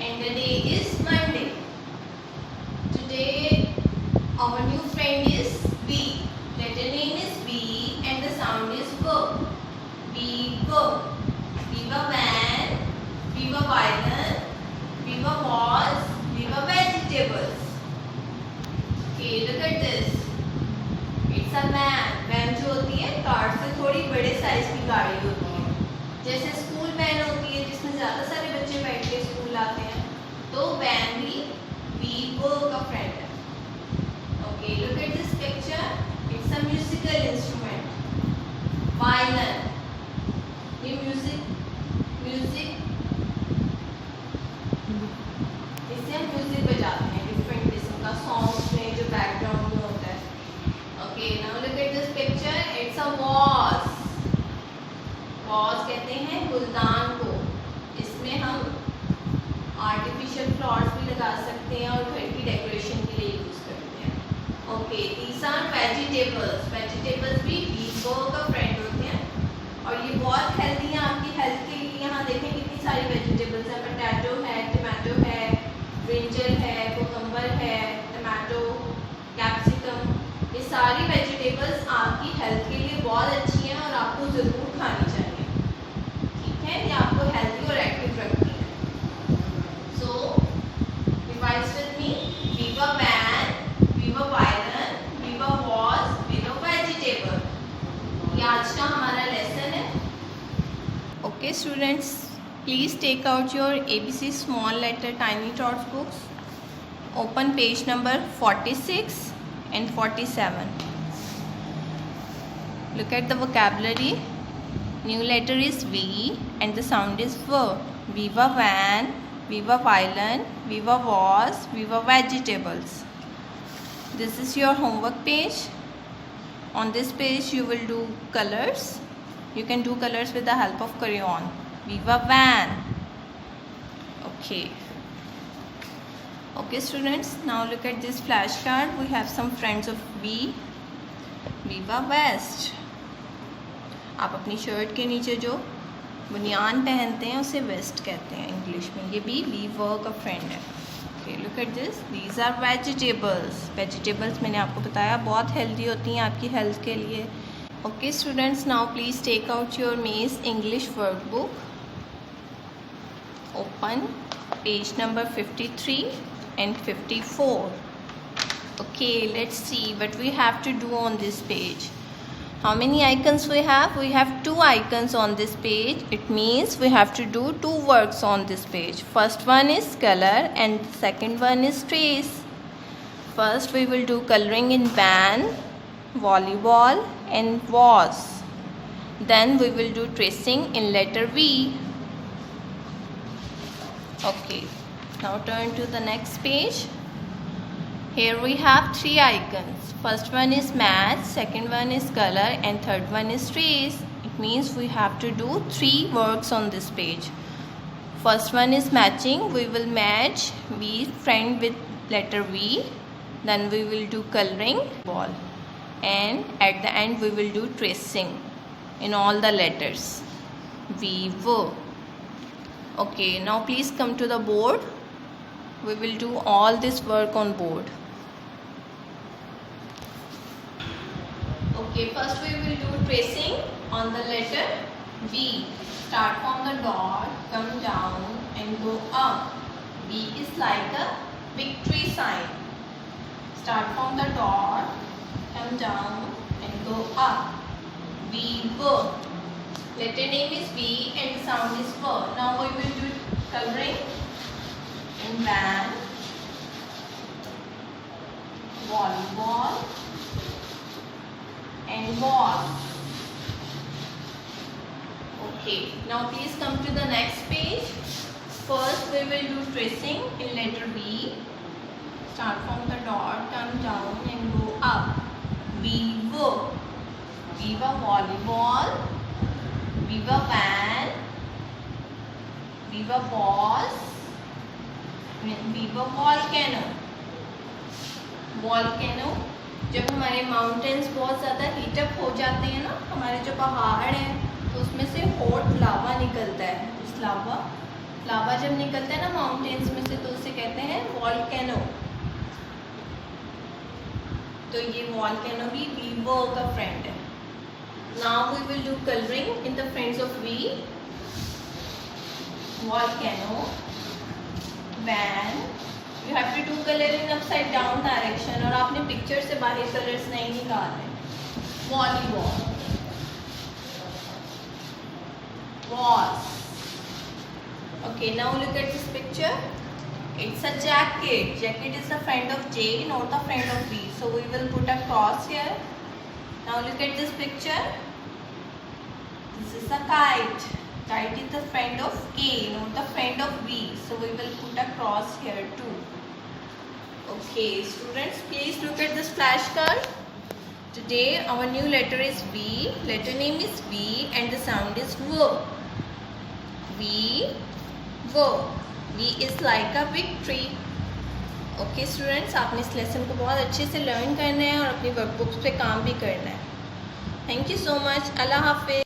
and the day is Monday. Today our new friend is V. Letter name is V and the sound is V. V. Viva van, viva violin, viva was, viva vegetables. Okay, look at this. It's a van. Van जो होती है car से थोड़ी बड़े size की गाड़ी होती है, जैसे स्कूल वैन होती है जिसमें ज़्यादा सारे बच्चे बैठ के स्कूल आते हैं, तो वैन भी वीवो का फ्रेंड है. Okay, look at this picture. It's a musical instrument. Violin. ये म्यूजिक इससे हम म्यूजिक बजाते हैं डिफरेंट किस्म का सॉन्ग्स में जो बैकग्राउंड में होता है. Okay, now look at this picture. It's a was. Was कहते हैं गुलदान को. इसमें हम आर्टिफिशियल फ्लावर्स भी लगा सकते हैं और घर की डेकोरेशन के लिए यूज करते हैं. Okay, these are vegetables. Vegetables भी वीवो का फ्रेंड होते हैं और ये बहुत हेल्दी है आपकी हेल्थ के लिए. यहाँ देखें कितनी सारी वेजिटेबल्स हैं. पोटैटो है, टमाटो है, ब्रिंजल है, कोकम्बर है, टमाटो, कैप्सिकम. ये सारी वेजिटेबल्स आपकी हेल्थ के लिए बहुत अच्छी हैं और आपको ज़रूर खानी चाहिए. ठीक है, ये आपको हेल्दी और एक्टिव रखती है. So revise with me. विवा वैन, विवा वायलन, विवा वॉज, विवा वेजिटेबल. ये आज का हमारा लेसन है. Okay students, please take out your ABC small letter tiny tots books. Open page number 46 and 47. Look at the vocabulary. New letter is V and the sound is V. Viva van, viva violin, viva was, viva vegetables. This is your homework page. On this page you will do colors. You can do colors with the help of crayon. Viva van. Okay students, now look at this flashcard. We have some friends of V. Viva vest. आप अपनी shirt के नीचे जो बनियान पहनते हैं उसे waste कहते हैं इंग्लिश में. ये भी वीवो का फ्रेंड है. Okay, look at this. These are vegetables. Vegetables मैंने आपको बताया बहुत हेल्दी होती हैं आपकी हेल्थ के लिए. Okay students, now please take out your Maze English workbook. Open page number 53 and 54. Okay, let's see what we have to do on this page. How many icons we have? We have 2 icons on this page. It means we have to do 2 works on this page. First one is color and second one is trace. First we will do coloring in van, volleyball and was. Then we will do tracing in letter V. Okay, now turn to the next page. Here we have 3 icons. First one is match, second one is color and third one is trace. It means we have to do 3 works on this page. First one is matching. We will match V friend with letter V. Then we will do coloring ball. And at the end we will do tracing in all the letters. Vivo. Okay, now please come to the board. We will do all this work on board. Okay, first we will do tracing on the letter V. Start from the dot, come down and go up. V is like a victory sign. Start from the dot, come down and go up. Vivo. Letter name is V and the sound is V. Now we will do coloring in van, volleyball and ball. Okay, now please come to the next page. First we will do tracing in letter V. Start from the dot, come down and go up. Vivo. Viva volleyball, viva van, viva balls, viva volcano. Volcano जब हमारे mountains बहुत ज़्यादा heat up हो जाते हैं ना, हमारे जो पहाड़ हैं, तो उसमें से हॉट लावा निकलता है. उस लावा जब निकलता है ना माउंटेन माउंटेन्स में से, तो उसे कहते हैं वॉल्केनो। तो ये वॉल्केनो भी वी का फ्रेंड है। Now we will do colouring in the friends of V. Volcano, van, you have to do colour in upside down direction, और आपने पिक्चर से बाहर कलर्स नहीं निकालने। Volleyball, was. Okay, now look at this picture. It's a jacket. Jacket is the friend of J, not the friend of V. So we will put a cross here. Now look at this picture. This is a kite. Kite is the friend of K, not the friend of V. So we will put a cross here too. Okay, students, please look at this flashcard. Today our new letter is V. Letter name is V and the sound is V. V, V. V is like a big tree. Okay students, आपने इस lesson को बहुत अच्छे से learn करना है और अपनी वर्कबुक्स पे काम भी करना है। Thank you so much. अल्लाह हाफिज़।